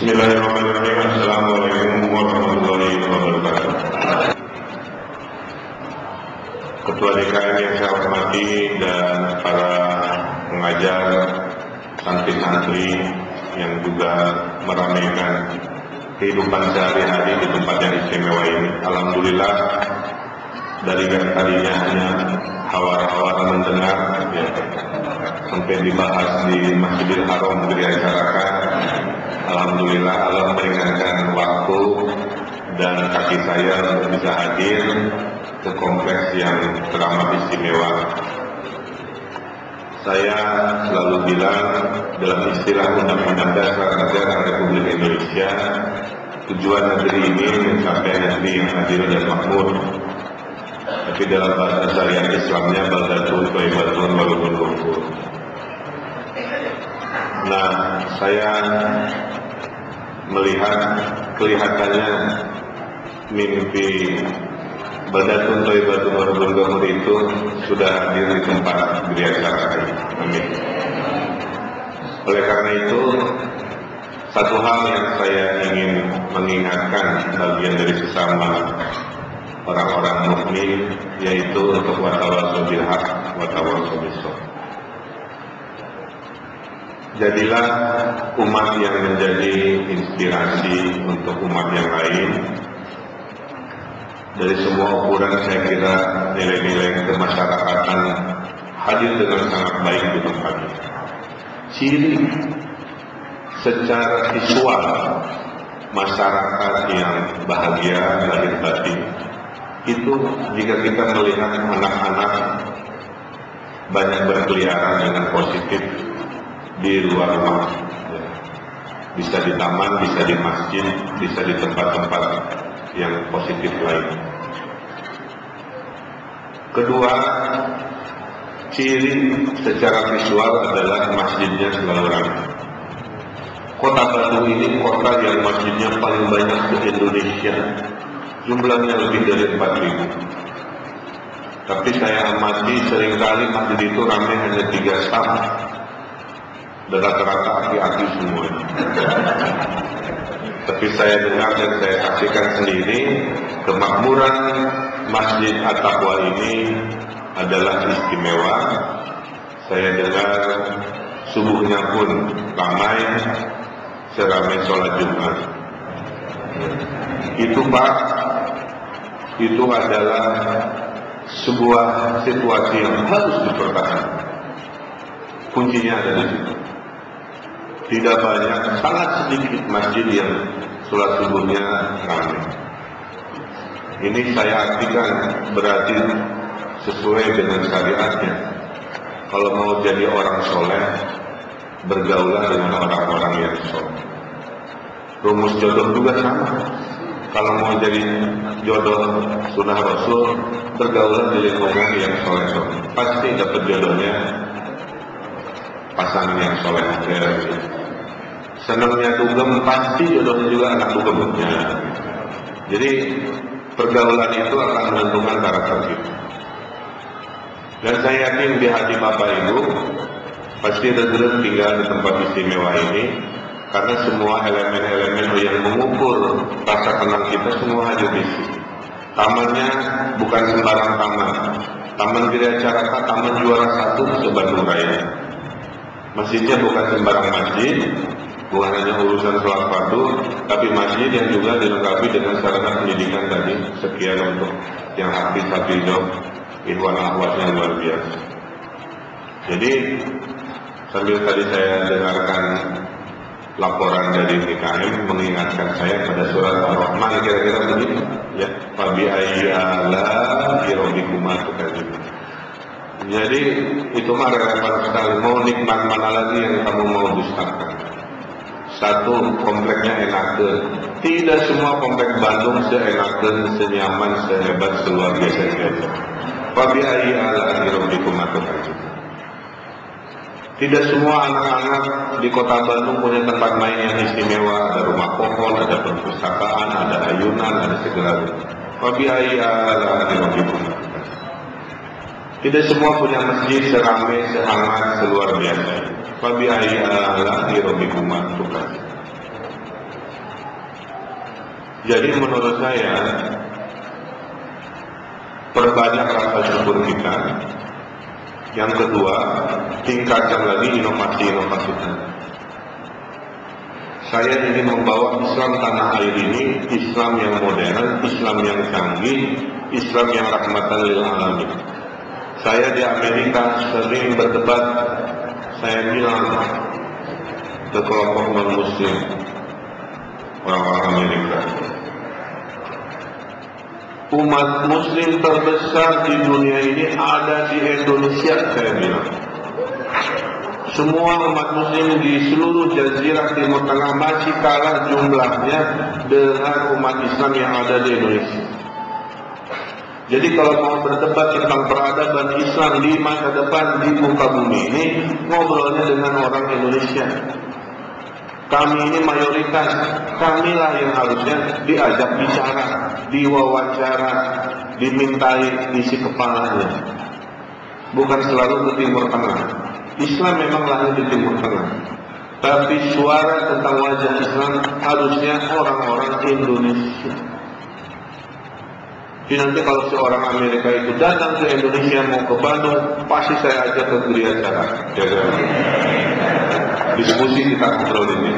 Bismillahirrahmanirrahim. Assalamualaikum warahmatullahi wabarakatuh. Ketua DKM yang saya hormati dan para pengajar, santri-santri yang juga meramaikan kehidupan sehari-hari di tempat yang istimewa ini. Alhamdulillah, dari yang tadinya hanya hawar-hawar mendengar, ya, sampai dibahas di Masjidil Haram diacarakan. Alhamdulillah, Allah meringankan waktu dan kaki saya untuk bisa hadir ke kompleks yang teramat istimewa. Saya selalu bilang dalam istilah Undang-Undang Dasar Negara Republik Indonesia, tujuan negeri ini mencapai negeri yang adil dan makmur. Tapi dalam bahasa syariat Islamnya baldatun thayyibatun wa rabbun ghafur. Nah, saya melihat kelihatannya mimpi baldatun thayyibatun wa rabbun ghafur itu sudah hadir di tempat diacarakan. Amin. Oleh karena itu, satu hal yang saya ingin mengingatkan bagian dari sesama orang-orang mukmin, yaitu untuk watawasau bil haq, watawasau bis sabr. Jadilah umat yang menjadi inspirasi untuk umat yang lain. Dari semua ukuran saya kira nilai-nilai kemasyarakatan hadir dengan sangat baik di tempat ini. Ciri secara visual masyarakat yang bahagia lahir batin itu jika kita melihat anak-anak banyak berkeliaran dengan positif di luar rumah, ya. Bisa di taman, bisa di masjid, bisa di tempat-tempat yang positif lain. Kedua, ciri secara visual adalah masjidnya selalu ramai. Kota Batu ini kota yang masjidnya paling banyak di Indonesia. Jumlahnya lebih dari 4.000. Tapi saya amati seringkali masjid itu ramai hanya 3 saf. Dan rata-rata aki-aki semua. Tapi saya dengar dan saya saksikan sendiri, kemakmuran Masjid At-Taqwa ini adalah istimewa. Saya dengar subuhnya pun ramai, seramai sholat Jumat. Itu Pak, itu adalah sebuah situasi yang harus dipertahankan. Kuncinya ada di situ. Tidak banyak, sangat sedikit masjid yang sholat subuhnya ramai. Ini saya artikan berarti sesuai dengan syariatnya. Kalau mau jadi orang soleh, bergaulah dengan orang-orang yang soleh. Rumus jodoh juga sama. Kalau mau jadi jodoh sunnah Rasul, bergaulah di lingkungan yang soleh-soleh. Pasti dapat jodohnya pasangan yang soleh. Senangnya dugem, pasti jodohnya juga anak dugemnya. Jadi pergaulan itu akan menentukan karakter kita. Dan saya yakin di hati Bapak Ibu pasti regret tinggal di tempat istimewa ini, karena semua elemen-elemen yang mengukur rasa tenang kita semua hadir di sini. Tamannya bukan sembarang taman. Taman Gereja Caraka, taman juara 1 se-Bandung Raya. Masjidnya bukan sembarang masjid, bukan hanya urusan sholat fardu, tapi masjid yang juga dilengkapi dengan sarana pendidikan tadi. Sekian untuk yang hafiz-hafizah, ikhwan akhwat yang luar biasa. Jadi sambil tadi saya dengarkan laporan dari DKM mengingatkan saya pada surat Ar-Rahman, kira-kira begitu ya, fabi ayyi ala'i rabbikuma tukadziban. Jadi itu mah relevan sekali. Mau nikmat mana lagi yang kamu mau dustakan? Satu, kompleknya enakeun. Tidak semua komplek Bandung seenakeun, senyaman, sehebat, seluar biasa biasa. Fabi ayyi ala'i rabbikuma tukadziban. Tidak semua anak-anak di kota Bandung punya tempat main yang istimewa. Ada rumah pohon, ada perpustakaan, ada ayunan, ada segala. Fabi ayyi ala'i rabbikuma tukadziban. Tidak semua punya masjid seramai, sehangat, seluar biasa. Fabi ayyi ala'i rabbikuma tukadziban. Jadi menurut saya perbanyak rasa syukur kita. Yang kedua, tingkatkan lagi inovasi-inovasi kita. Saya ingin membawa Islam tanah air ini, Islam yang modern, Islam yang canggih, Islam yang rahmatan lil alamin. Saya di Amerika sering berdebat, saya bilang ke kelompok non-muslim, orang-orang Amerika, umat muslim terbesar di dunia ini ada di Indonesia, saya bilang. Semua umat muslim di seluruh jazirah Timur Tengah masih kalah jumlahnya dengan umat Islam yang ada di Indonesia. Jadi kalau mau berdebat tentang peradaban Islam di masa depan di muka bumi ini, ngobrolnya dengan orang Indonesia. Kami ini mayoritas, kamilah yang harusnya diajak bicara, diwawancara, dimintai isi kepalanya. Bukan selalu ke Timur Tengah. Islam memang lahir di Timur Tengah, tapi suara tentang wajah Islam harusnya orang-orang Indonesia. Jadi nanti kalau seorang Amerika itu datang ke Indonesia mau ke Bandung, pasti saya ajak ke gereja acara. Diskusi kita ngobrol ini.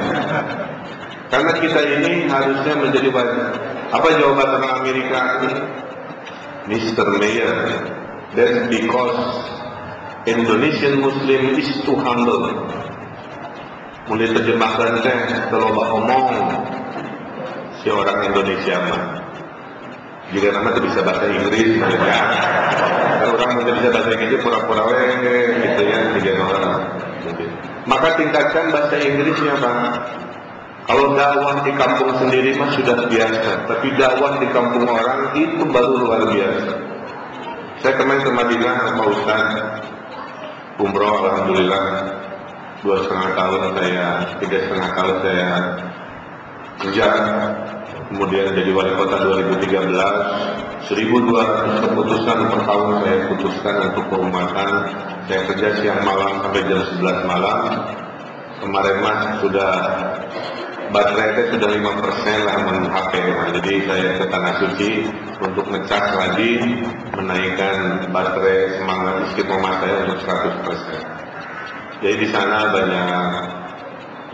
Karena kita ini harusnya menjadi wajah. Apa jawaban orang Amerika ini? Mr. Mayor, that's because Indonesian Muslim is too humble. Mulai terjemahkan teh kalau ngomong si orang Indonesia mah. Jika nama itu bisa bahasa Inggris, ya. Kalau orang mungkin bisa bahasa Inggris pura-pura gitu ya, tiga orang. Maka tingkatkan bahasa Inggrisnya, Pak. Kalau dakwah di kampung sendiri mah sudah biasa, tapi dakwah di kampung orang itu baru luar biasa. Saya kemarin ke Madinah sama Ustaz umroh, alhamdulillah 2,5 tahun saya, 3,5 tahun saya kerja, kemudian jadi wali kota 2013, 1.200 keputusan per tahun saya putuskan untuk keumatan. Saya kerja siang malam sampai jam 11 malam. Kemarin mah sudah baterai sudah 5% lah HP. Jadi saya ke Tanah Suci untuk ngecas lagi, menaikkan baterai semangat istiqomah saya untuk 100%. Jadi di sana banyak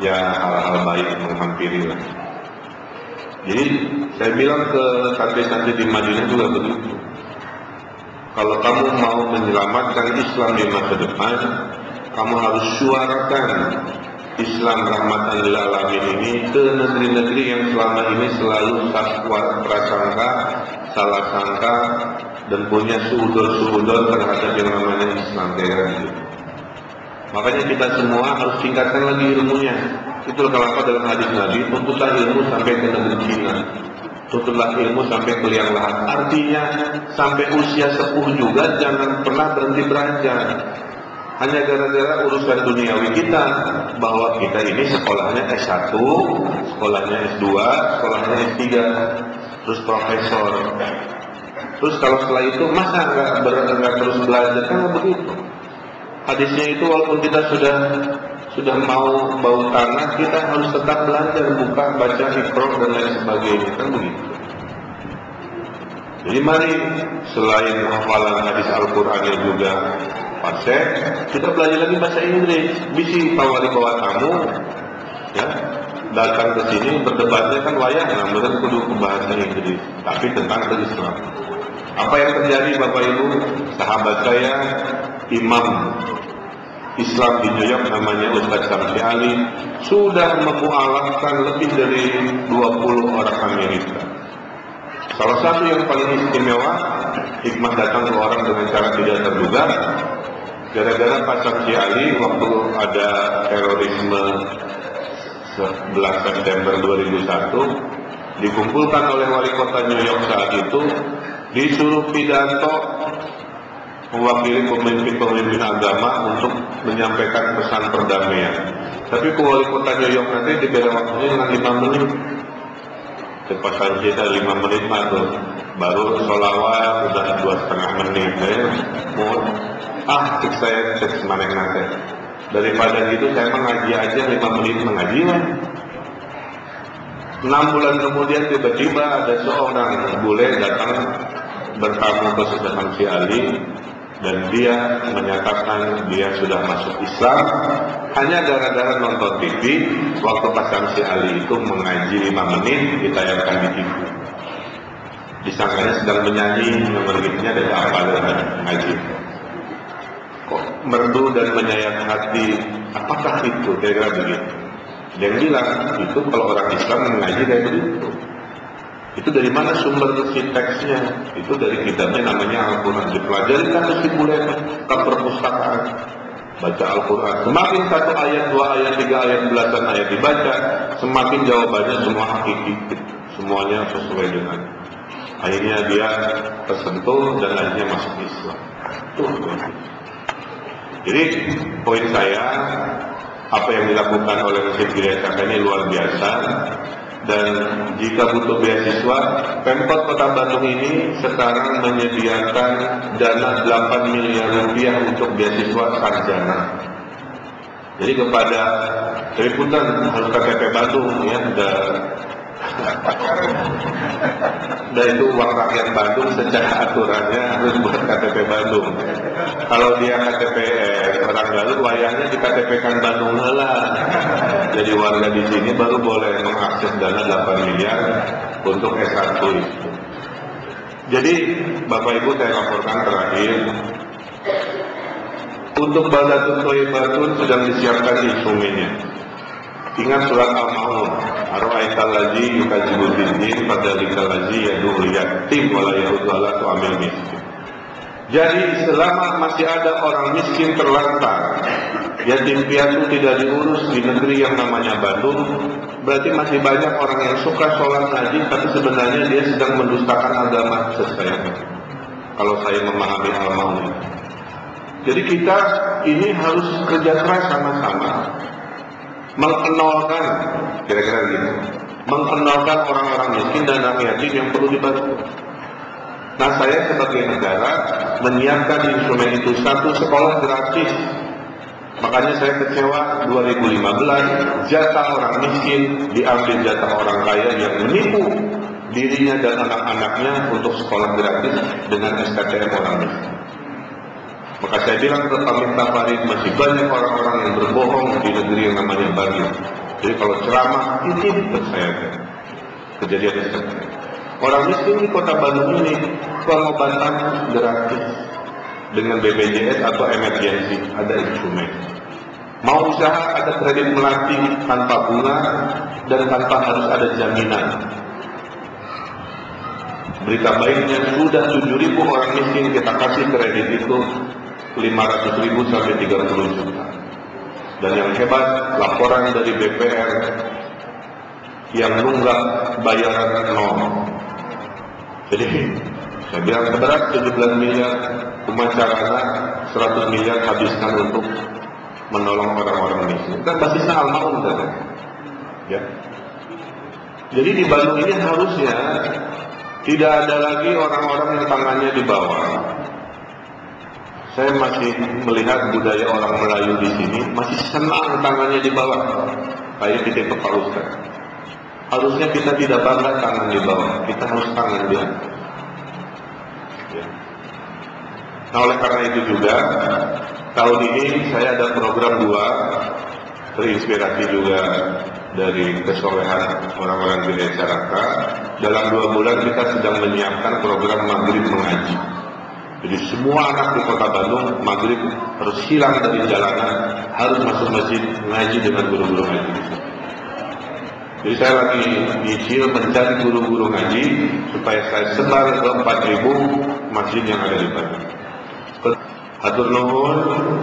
ya hal-hal baik menghampiri lah. Jadi saya bilang ke santri-santri di Madinah juga begitu. Kalau kamu mau menyelamatkan Islam di masa depan, kamu harus suarakan Islam rahmatan lil alamin ini ke negeri-negeri yang selama ini selalu prasangka, salah sangka, dan punya suudon-suudon terhadap yang namanya Islam kayak gitu. Makanya kita semua harus tingkatkan lagi ilmunya. Itulah kenapa dalam hadis Nabi, tuntutlah ilmu sampai ke negeri Cina, tuntutlah ilmu sampai ke liang lahat. Artinya sampai usia sepuh juga jangan pernah berhenti belajar. Hanya gara-gara urusan duniawi kita, bahwa kita ini sekolahnya S1, sekolahnya S2, sekolahnya S3, terus profesor. Terus kalau setelah itu masa nggak terus belajar, kan begitu. Hadisnya itu walaupun kita sudah mau bau tanah, kita harus tetap belajar, buka, baca, Iqra dan lain sebagainya, kan begitu. Jadi mari selain hafalan hadis Al-Qur'annya juga fasih, kita belajar lagi bahasa Inggris. Bisi tawari bawa tamu, ya datang ke sini berdebatnya kan wayang, namun kudu ke bahasa Inggris, tapi tentang Islam. Apa yang terjadi Bapak Ibu, sahabat saya, Imam Islam di New York namanya Ustaz Samsi Ali, sudah memualafkan lebih dari 20 orang Amerika. Salah satu yang paling istimewa, hikmah datang ke orang dengan cara tidak terduga. Gara-gara Pak Samsi Ali waktu ada terorisme 11 September 2001, dikumpulkan oleh wali kota New York saat itu, disuruh pidato mewakili pemimpin-pemimpin agama untuk menyampaikan pesan perdamaian. Tapi ke wali kota New York nanti diberi waktunya dengan 5 menit. Kepasan kita 5 menit tuh, baru sholawat udah 2,5 menit. Cek saya cek semaneng nanti. Daripada gitu saya mengaji aja 5 menit mengaji lah. 6 bulan kemudian tiba-tiba ada seorang bule datang bertamu ke Sultan Si Ali, dan dia menyatakan dia sudah masuk Islam hanya gara-gara nonton TV waktu Pak Samsi Ali itu mengaji 5 menit ditayangkan di TV. Disangkanya sedang menyanyi, mengeriknya dari apa dengan mengaji. Kok merdu dan menyayat hati, apakah itu? Kira-kira begitu. Dia bilang, itu kalau orang Islam mengaji kayak begitu. Itu dari mana sumber si teksnya? Itu dari kitabnya namanya Al-Quran. Dipelajari kan si bule ke perpustakaan, baca Al-Quran. Semakin 1 ayat, 2 ayat, 3 ayat, belasan ayat dibaca, semakin jawabannya semua hakiki, semuanya sesuai dengan. Akhirnya dia tersentuh dan akhirnya masuk Islam. Jadi poin saya, apa yang dilakukan oleh Masjid Hidayat Cakra ini luar biasa. Dan jika butuh beasiswa, Pemkot Kota Bandung ini sekarang menyediakan dana 8 miliar rupiah untuk beasiswa sarjana. Jadi kepada Triputan harus KTP Bandung ya, dan itu uang rakyat Bandung secara aturannya harus buat KTP Bandung. Kalau dia KTP orang Garut, wayangnya di KTP-kan Bandung lah. Jadi warga di sini baru boleh mengakses dana 8 miliar untuk S1 itu. Jadi Bapak Ibu, saya laporkan terakhir, untuk Baldatun Thayyibatun sedang disiapkan instrumennya. Ingat surat Al-Maun, Ar-Ra'aital ladzi yukadzibu bid-din fadzalikal ladzi yad'ul yatim wa la yahuddu 'ala ta'amil miskin. Jadi selama masih ada orang miskin terlantar, yatim piatu tidak diurus di negeri yang namanya Bandung, berarti masih banyak orang yang suka sholat ngaji, tapi sebenarnya dia sedang mendustakan agama sesayangnya. Kalau saya memahami Al-Maun. Jadi kita ini harus kerja keras sama-sama, mengenalkan, kira-kira gitu, mengenalkan orang-orang miskin dan anak yatim yang perlu dibantu. Nah, saya sebagai negara menyiapkan instrumen itu, 1 sekolah gratis. Makanya saya kecewa 2015 jatah orang miskin diambil jatah orang kaya yang menipu dirinya dan anak-anaknya untuk sekolah gratis dengan SKTM orang miskin. Maka saya bilang ke Pak Miftah Farid, masih banyak orang-orang yang berbohong di negeri yang namanya Bandung. Jadi kalau ceramah ini percaya kejadian seperti orang miskin di kota Bandung ini pengobatan gratis dengan BPJS atau emergency, ada instrumen. Mau usaha ada kredit melati tanpa bunga dan tanpa harus ada jaminan. Berita baiknya sudah 7.000 orang miskin kita kasih kredit itu 500.000 sampai 30 juta. Dan yang hebat, laporan dari BPR yang nunggak bayaran 0. Jadi saya bilang berat 17 miliar umacarana 100 miliar habiskan untuk menolong orang-orang miskin. Kan basisnya Al-Maun kan? Ya. Jadi di Bandung ini harusnya tidak ada lagi orang-orang yang tangannya di bawah. Saya masih melihat budaya orang Melayu di sini masih senang tangannya di bawah. Kayak titik Pak Ustaz. Harusnya kita tidak bangga tangan di bawah, kita harus tangan di atas. Ya. Nah, oleh karena itu juga tahun ini saya ada program 2, terinspirasi juga dari kesolehan orang-orang Hidayat Cakra. Dalam 2 bulan kita sedang menyiapkan program Maghrib Mengaji. Jadi semua anak di kota Bandung Maghrib harus hilang dari jalanan, harus masuk masjid ngaji dengan guru-guru ngaji. Jadi saya lagi nyicil mencari guru-guru ngaji supaya saya sebar ke 4.000 masjid yang ada di Bandung. Hatur nuhun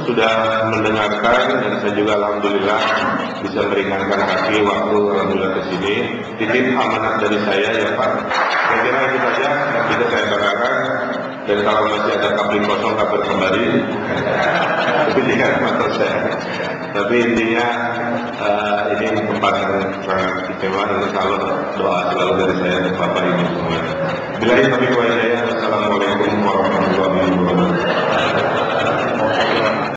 sudah mendengarkan, dan saya juga alhamdulillah bisa meringankan hati waktu alhamdulillah ke sini. Titip amanat dari saya ya Pak. Saya kira itu saja yang bisa saya katakan. Dan kalau masih ada kapling kosong kabar kembali. Itu dia maksud saya. Tapi intinya ini tempat yang sangat istimewa, dan insya Allah doa selalu dari saya untuk Bapak Ibu semua. Billahi taufiq wal hidayah. Assalamualaikum warahmatullahi wabarakatuh.